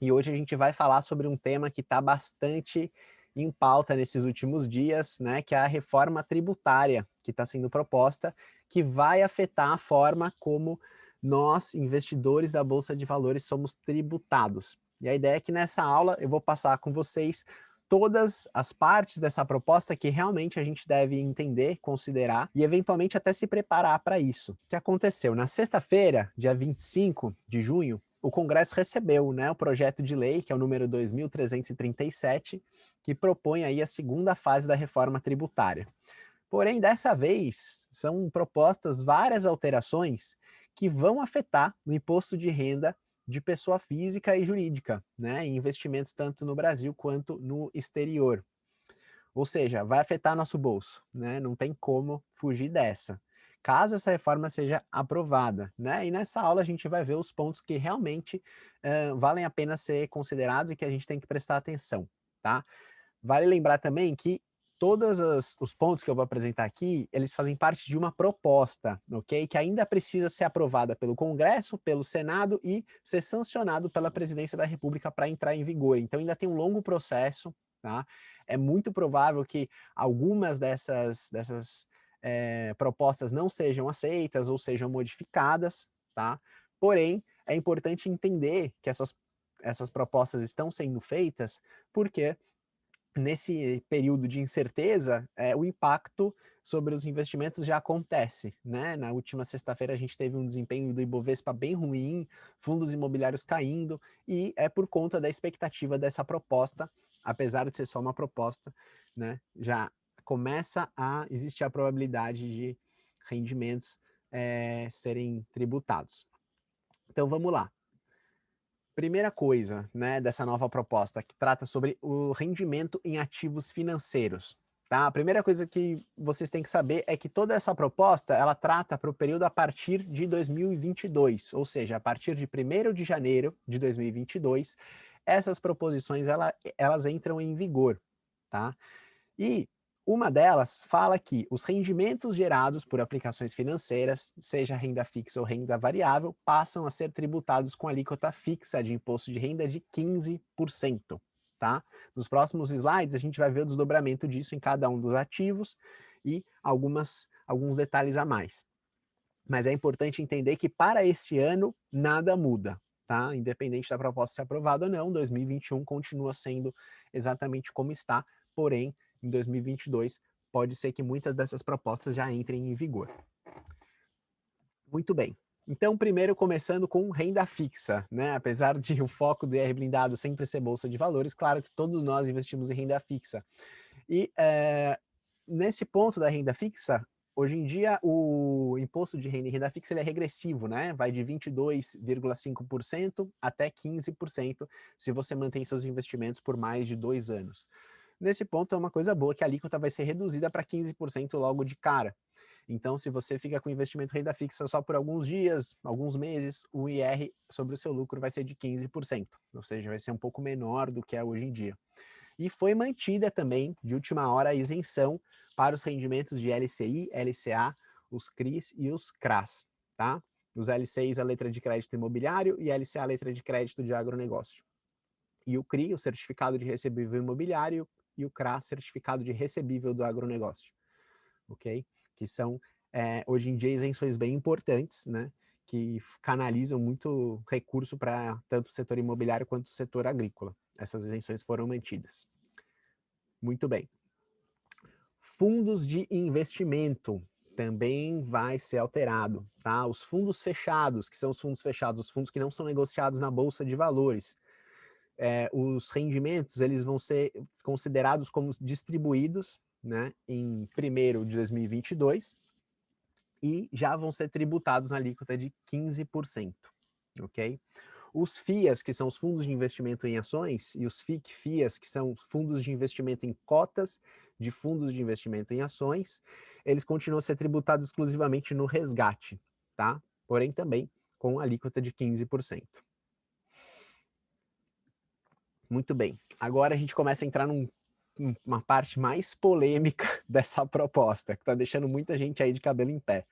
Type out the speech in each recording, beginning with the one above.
E hoje a gente vai falar sobre um tema que está bastante em pauta nesses últimos dias, né, que é a reforma tributária que está sendo proposta, que vai afetar a forma como nós, investidores da Bolsa de Valores, somos tributados. E a ideia é que nessa aula eu vou passar com vocês todas as partes dessa proposta que realmente a gente deve entender, considerar e eventualmente até se preparar para isso. O que aconteceu? Na sexta-feira, dia 25 de junho, o Congresso recebeu, né, o projeto de lei, que é o número 2337, que propõe aí a segunda fase da reforma tributária. Porém, dessa vez, são propostas várias alterações que vão afetar no imposto de renda de pessoa física e jurídica, né, em investimentos tanto no Brasil quanto no exterior. Ou seja, vai afetar nosso bolso, né? Não tem como fugir dessa. Caso essa reforma seja aprovada, né? E nessa aula a gente vai ver os pontos que realmente valem a pena ser considerados e que a gente tem que prestar atenção, tá? Vale lembrar também que todos os pontos que eu vou apresentar aqui, eles fazem parte de uma proposta, ok? Que ainda precisa ser aprovada pelo Congresso, pelo Senado e ser sancionado pela Presidência da República para entrar em vigor. Então ainda tem um longo processo, tá? É muito provável que algumas dessas propostas não sejam aceitas ou sejam modificadas, tá? Porém, é importante entender que essas propostas estão sendo feitas porque nesse período de incerteza, o impacto sobre os investimentos já acontece, né? Na última sexta-feira a gente teve um desempenho do Ibovespa bem ruim, fundos imobiliários caindo, e é por conta da expectativa dessa proposta, apesar de ser só uma proposta, né? Já começa a existir a probabilidade de rendimentos serem tributados. Então vamos lá. Primeira coisa, né, dessa nova proposta que trata sobre o rendimento em ativos financeiros, tá? A primeira coisa que vocês têm que saber é que toda essa proposta, ela trata para o período a partir de 2022, ou seja, a partir de 1º de janeiro de 2022, essas proposições elas entram em vigor, tá? E uma delas fala que os rendimentos gerados por aplicações financeiras, seja renda fixa ou renda variável, passam a ser tributados com alíquota fixa de imposto de renda de 15%. Tá? Nos próximos slides, a gente vai ver o desdobramento disso em cada um dos ativos e alguns detalhes a mais. Mas é importante entender que para esse ano nada muda. Tá? Independente da proposta ser aprovada ou não, 2021 continua sendo exatamente como está, porém, em 2022, pode ser que muitas dessas propostas já entrem em vigor. Muito bem. Então, primeiro começando com renda fixa, né? Apesar de o foco do IR blindado sempre ser bolsa de valores, claro que todos nós investimos em renda fixa. E nesse ponto da renda fixa, hoje em dia o imposto de renda em renda fixa ele é regressivo, né? Vai de 22,5% até 15% se você mantém seus investimentos por mais de 2 anos. Nesse ponto é uma coisa boa que a alíquota vai ser reduzida para 15% logo de cara. Então, se você fica com investimento renda fixa só por alguns dias, alguns meses, o IR sobre o seu lucro vai ser de 15%, ou seja, vai ser um pouco menor do que é hoje em dia. E foi mantida também, de última hora, a isenção para os rendimentos de LCI, LCA, os CRIs e os CRAs, tá? Os LCIs, a letra de crédito imobiliário, e LCA, a letra de crédito de agronegócio. E o CRI, o certificado de recebível imobiliário, e o CRA, certificado de recebível do agronegócio, ok? Que são, hoje em dia, isenções bem importantes, né? Que canalizam muito recurso para tanto o setor imobiliário quanto o setor agrícola. Essas isenções foram mantidas. Muito bem. Fundos de investimento também vai ser alterado, tá? Os fundos fechados, que são os fundos fechados, os fundos que não são negociados na bolsa de valores, os rendimentos eles vão ser considerados como distribuídos, né, em 1º de 2022 e já vão ser tributados na alíquota de 15%, ok? Os FIAs, que são os fundos de investimento em ações, e os FIC-FIAs, que são fundos de investimento em cotas de fundos de investimento em ações, eles continuam a ser tributados exclusivamente no resgate, tá? Porém também com alíquota de 15%. Muito bem. Agora a gente começa a entrar numa parte mais polêmica dessa proposta, que está deixando muita gente aí de cabelo em pé.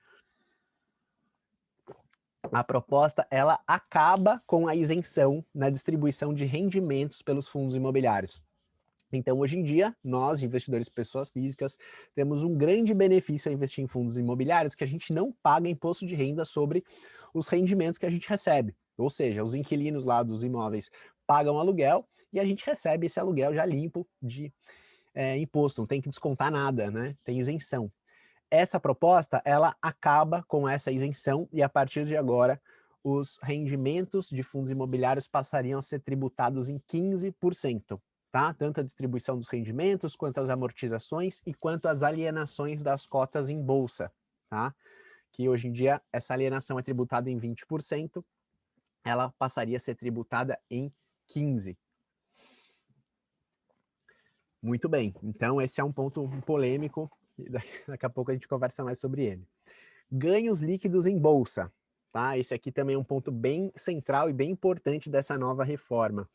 a proposta ela acaba com a isenção na distribuição de rendimentos pelos fundos imobiliários. Então, hoje em dia, nós, investidores pessoas físicas, temos um grande benefício a investir em fundos imobiliários, que a gente não paga imposto de renda sobre os rendimentos que a gente recebe. Ou seja, os inquilinos lá dos imóveis pagam aluguel e a gente recebe esse aluguel já limpo de imposto, não tem que descontar nada, né? Tem isenção. Essa proposta, ela acaba com essa isenção e a partir de agora os rendimentos de fundos imobiliários passariam a ser tributados em 15%, tá? Tanto a distribuição dos rendimentos, quanto as amortizações e quanto as alienações das cotas em bolsa, tá? Que hoje em dia essa alienação é tributada em 20%, ela passaria a ser tributada em 15%. Muito bem, então esse é um ponto polêmico, e daqui a pouco a gente conversa mais sobre ele. Ganhos líquidos em bolsa, tá? Esse aqui também é um ponto bem central e bem importante dessa nova reforma.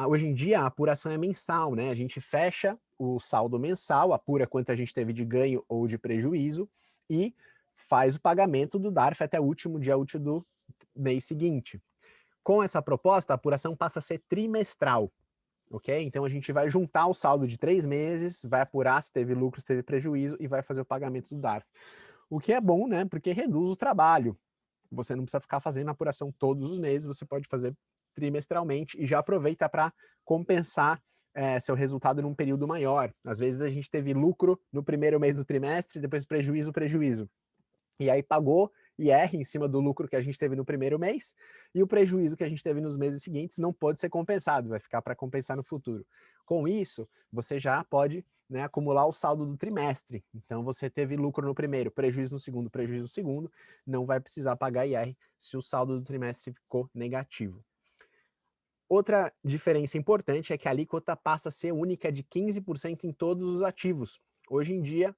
Hoje em dia a apuração é mensal, né? A gente fecha o saldo mensal, apura quanto a gente teve de ganho ou de prejuízo e faz o pagamento do DARF até o último dia útil do mês seguinte. Com essa proposta, a apuração passa a ser trimestral, ok? Então a gente vai juntar o saldo de 3 meses, vai apurar se teve lucro, se teve prejuízo e vai fazer o pagamento do DARF. O que é bom, né? Porque reduz o trabalho. Você não precisa ficar fazendo apuração todos os meses, você pode fazer trimestralmente e já aproveita para compensar seu resultado num período maior. Às vezes a gente teve lucro no primeiro mês do trimestre, depois prejuízo. E aí pagou IR em cima do lucro que a gente teve no primeiro mês, e o prejuízo que a gente teve nos meses seguintes não pode ser compensado, vai ficar para compensar no futuro. Com isso, você já pode, né, acumular o saldo do trimestre. Então, você teve lucro no primeiro, prejuízo no segundo, não vai precisar pagar IR se o saldo do trimestre ficou negativo. Outra diferença importante é que a alíquota passa a ser única de 15% em todos os ativos. Hoje em dia,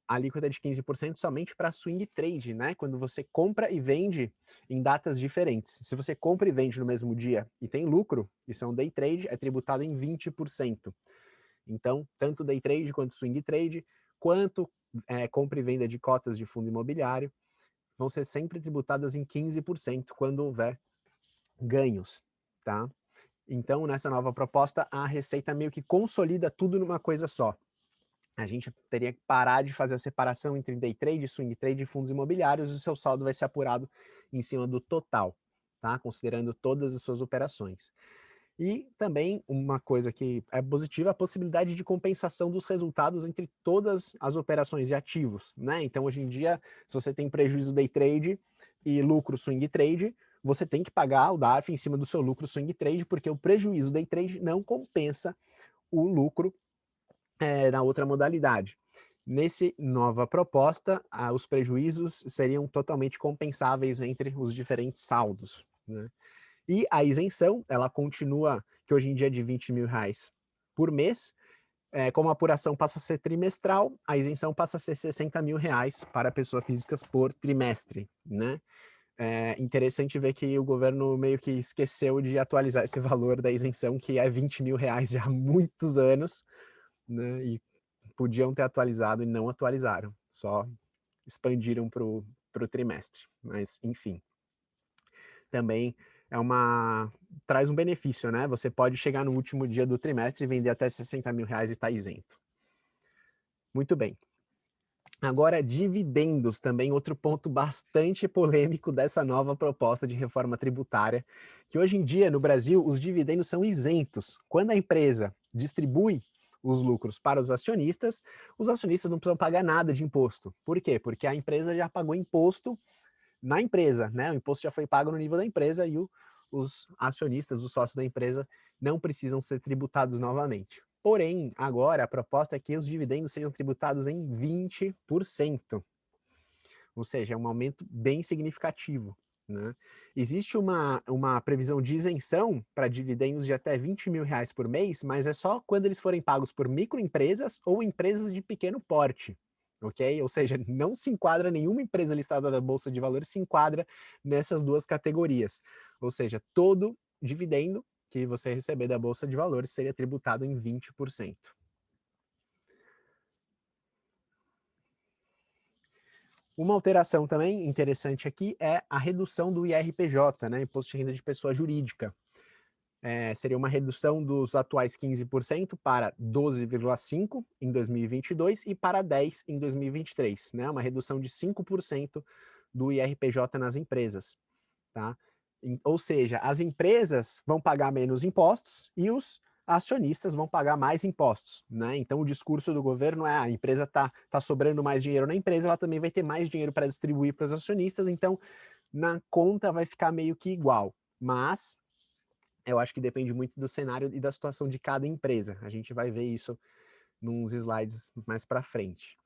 a alíquota é de 15% somente para swing trade, né? Quando você compra e vende em datas diferentes. Se você compra e vende no mesmo dia e tem lucro, isso é um day trade, é tributado em 20%. Então, tanto day trade quanto swing trade, quanto compra e venda de cotas de fundo imobiliário, vão ser sempre tributadas em 15% quando houver ganhos, tá? Então, nessa nova proposta, a Receita meio que consolida tudo numa coisa só. A gente teria que parar de fazer a separação entre day trade, swing trade e fundos imobiliários, e o seu saldo vai ser apurado em cima do total, tá? Considerando todas as suas operações. E também uma coisa que é positiva, a possibilidade de compensação dos resultados entre todas as operações de ativos, né? Então, hoje em dia, se você tem prejuízo day trade e lucro swing trade, você tem que pagar o DARF em cima do seu lucro swing trade, porque o prejuízo day trade não compensa o lucro na outra modalidade. Nesse nova proposta, os prejuízos seriam totalmente compensáveis entre os diferentes saldos, né? E a isenção, ela continua, que hoje em dia é de R$ 20.000 por mês, como a apuração passa a ser trimestral, a isenção passa a ser R$ 60.000 para pessoas físicas por trimestre, né? É interessante ver que o governo meio que esqueceu de atualizar esse valor da isenção, que é R$ 20.000 já há muitos anos, né? E podiam ter atualizado e não atualizaram, só expandiram para o trimestre, mas enfim. Também traz um benefício, né? Você pode chegar no último dia do trimestre e vender até R$ 60.000 e está isento. Muito bem. Agora, dividendos, também outro ponto bastante polêmico dessa nova proposta de reforma tributária, que hoje em dia, no Brasil, os dividendos são isentos. Quando a empresa distribui os lucros para os acionistas não precisam pagar nada de imposto. Por quê? Porque a empresa já pagou imposto na empresa, né? O imposto já foi pago no nível da empresa e os acionistas, os sócios da empresa, não precisam ser tributados novamente. Porém, agora a proposta é que os dividendos sejam tributados em 20%. Ou seja, é um aumento bem significativo, né? Existe uma previsão de isenção para dividendos de até R$ 20.000 por mês, mas é só quando eles forem pagos por microempresas ou empresas de pequeno porte, ok? Ou seja, não se enquadra nenhuma empresa listada na Bolsa de Valores se enquadra nessas duas categorias. Ou seja, todo dividendo que você receber da Bolsa de Valores seria tributado em 20%. Uma alteração também interessante aqui é a redução do IRPJ, né, Imposto de Renda de Pessoa Jurídica. Seria uma redução dos atuais 15% para 12,5% em 2022 e para 10% em 2023, né, uma redução de 5% do IRPJ nas empresas, tá? Ou seja, as empresas vão pagar menos impostos e os acionistas vão pagar mais impostos, né? Então o discurso do governo é: a empresa tá sobrando mais dinheiro na empresa, ela também vai ter mais dinheiro para distribuir para os acionistas, então na conta vai ficar meio que igual. Mas eu acho que depende muito do cenário e da situação de cada empresa. A gente vai ver isso nos slides mais para frente.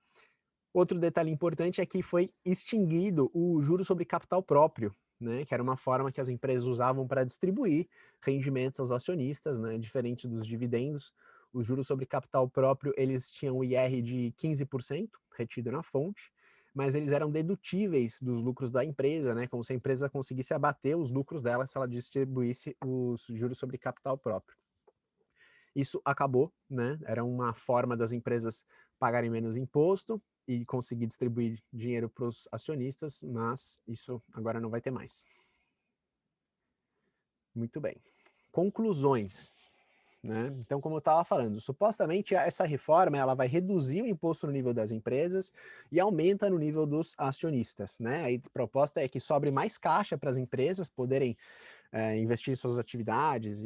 Outro detalhe importante é que foi extinguido o juro sobre capital próprio, né, que era uma forma que as empresas usavam para distribuir rendimentos aos acionistas, né, diferente dos dividendos. O juro sobre capital próprio, eles tinham o IR de 15% retido na fonte, mas eles eram dedutíveis dos lucros da empresa, né, como se a empresa conseguisse abater os lucros dela se ela distribuísse os juros sobre capital próprio. Isso acabou, né? Era uma forma das empresas pagarem menos imposto e conseguir distribuir dinheiro para os acionistas, mas isso agora não vai ter mais. Muito bem. Conclusões. Né? Então, como eu estava falando, supostamente essa reforma ela vai reduzir o imposto no nível das empresas e aumenta no nível dos acionistas. Né? A proposta é que sobre mais caixa para as empresas poderem investir em suas atividades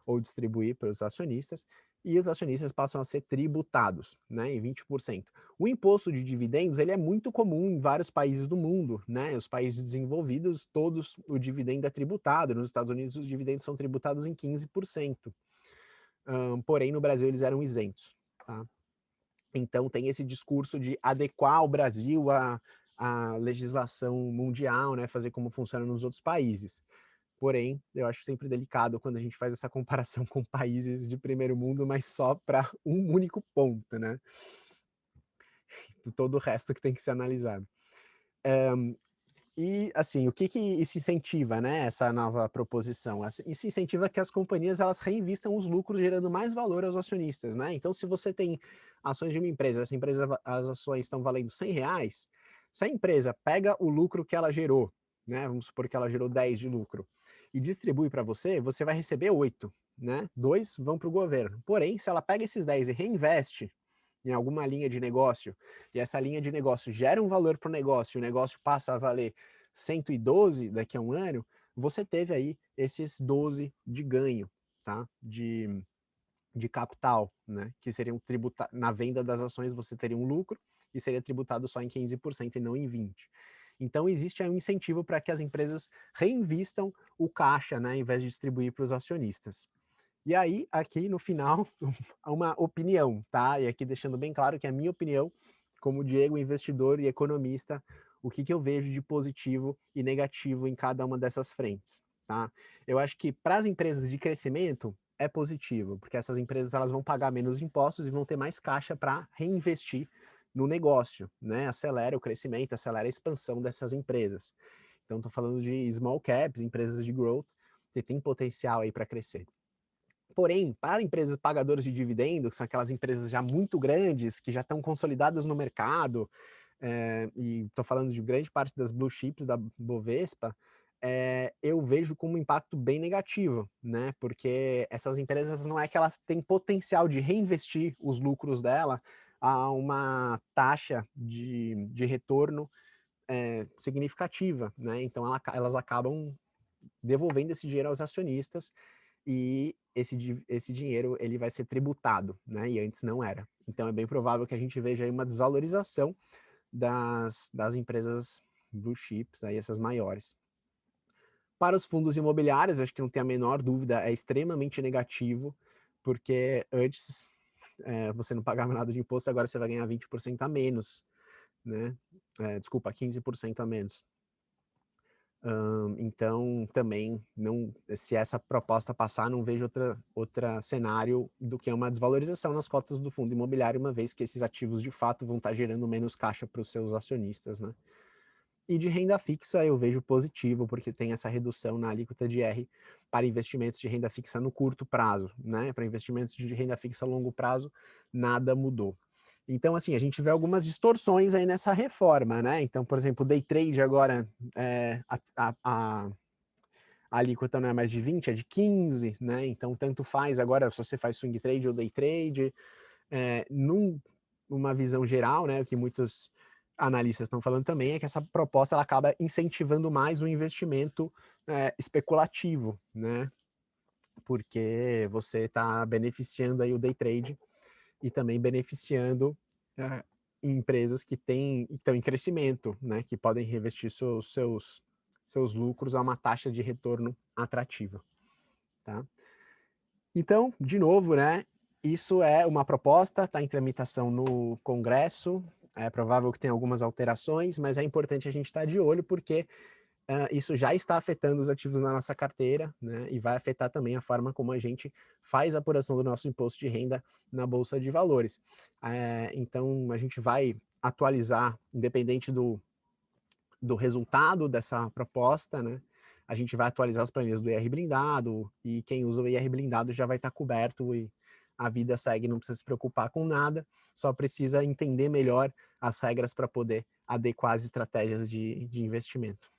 ou distribuir para os acionistas, e os acionistas passam a ser tributados, né, em 20%. O imposto de dividendos ele é muito comum em vários países do mundo, né? Os países desenvolvidos, todos o dividendo é tributado. Nos Estados Unidos, os dividendos são tributados em 15%. Porém, no Brasil, eles eram isentos. Tá? Então, tem esse discurso de adequar o Brasil à legislação mundial, né? Fazer como funciona nos outros países. Porém, eu acho sempre delicado quando a gente faz essa comparação com países de primeiro mundo, mas só para um único ponto, né? Todo o resto que tem que ser analisado. E, assim, o que isso incentiva, né, essa nova proposição? Isso incentiva que as companhias elas reinvistam os lucros, gerando mais valor aos acionistas, né? Então, se você tem ações de uma empresa, essa empresa, as ações estão valendo R$ 100, se a empresa pega o lucro que ela gerou, né, vamos supor que ela gerou 10 de lucro, e distribui para você, você vai receber 8, né? 2 vão para o governo. Porém, se ela pega esses 10 e reinveste em alguma linha de negócio, e essa linha de negócio gera um valor para o negócio, e o negócio passa a valer 112 daqui a um ano, você teve aí esses 12 de ganho, tá? De capital, né? Que seriam tributados, na venda das ações você teria um lucro e seria tributado só em 15% e não em 20%. Então existe aí um incentivo para que as empresas reinvistam o caixa, né, ao invés de distribuir para os acionistas. E aí, aqui no final, uma opinião, tá? E aqui deixando bem claro que a minha opinião, como Diego, investidor e economista, o que eu vejo de positivo e negativo em cada uma dessas frentes, tá? Eu acho que para as empresas de crescimento é positivo, porque essas empresas elas vão pagar menos impostos e vão ter mais caixa para reinvestir no negócio, né? Acelera o crescimento, acelera a expansão dessas empresas. Então, estou falando de small caps, empresas de growth, que tem potencial aí para crescer. Porém, para empresas pagadoras de dividendos, que são aquelas empresas já muito grandes, que já estão consolidadas no mercado, e estou falando de grande parte das blue chips da Bovespa, eu vejo como um impacto bem negativo, né? Porque essas empresas não é que elas têm potencial de reinvestir os lucros dela a uma taxa de retorno significativa, né? Então elas acabam devolvendo esse dinheiro aos acionistas e esse dinheiro ele vai ser tributado, né? E antes não era. Então é bem provável que a gente veja aí uma desvalorização das empresas blue chips, aí essas maiores. Para os fundos imobiliários, acho que não tem a menor dúvida, é extremamente negativo, porque antes você não pagava nada de imposto, agora você vai ganhar 20% a menos, né? Desculpa, 15% a menos. Então, também, não, se essa proposta passar, não vejo outra cenário do que uma desvalorização nas cotas do fundo imobiliário, uma vez que esses ativos, de fato, vão estar gerando menos caixa para os seus acionistas, né? E de renda fixa, eu vejo positivo, porque tem essa redução na alíquota de R para investimentos de renda fixa no curto prazo, né? Para investimentos de renda fixa a longo prazo, nada mudou. Então, assim, a gente vê algumas distorções aí nessa reforma, né? Então, por exemplo, o day trade agora, a alíquota não é mais de 20, é de 15, né? Então, tanto faz agora se você faz swing trade ou day trade. Numa visão geral, né, o que muitos analistas estão falando também é que essa proposta ela acaba incentivando mais o investimento especulativo, né? Porque você está beneficiando aí o day trade e também beneficiando eh, empresas que estão em crescimento, né? Que podem reinvestir seus lucros a uma taxa de retorno atrativa, tá? Então, de novo, né? Isso é uma proposta, está em tramitação no Congresso. É provável que tenha algumas alterações, mas é importante a gente estar de olho porque isso já está afetando os ativos na nossa carteira, né? E vai afetar também a forma como a gente faz a apuração do nosso imposto de renda na Bolsa de Valores. Então, a gente vai atualizar, independente do resultado dessa proposta, né? A gente vai atualizar as planilhas do IR blindado e quem usa o IR blindado já vai estar coberto e a vida segue, não precisa se preocupar com nada, só precisa entender melhor as regras para poder adequar as estratégias de investimento.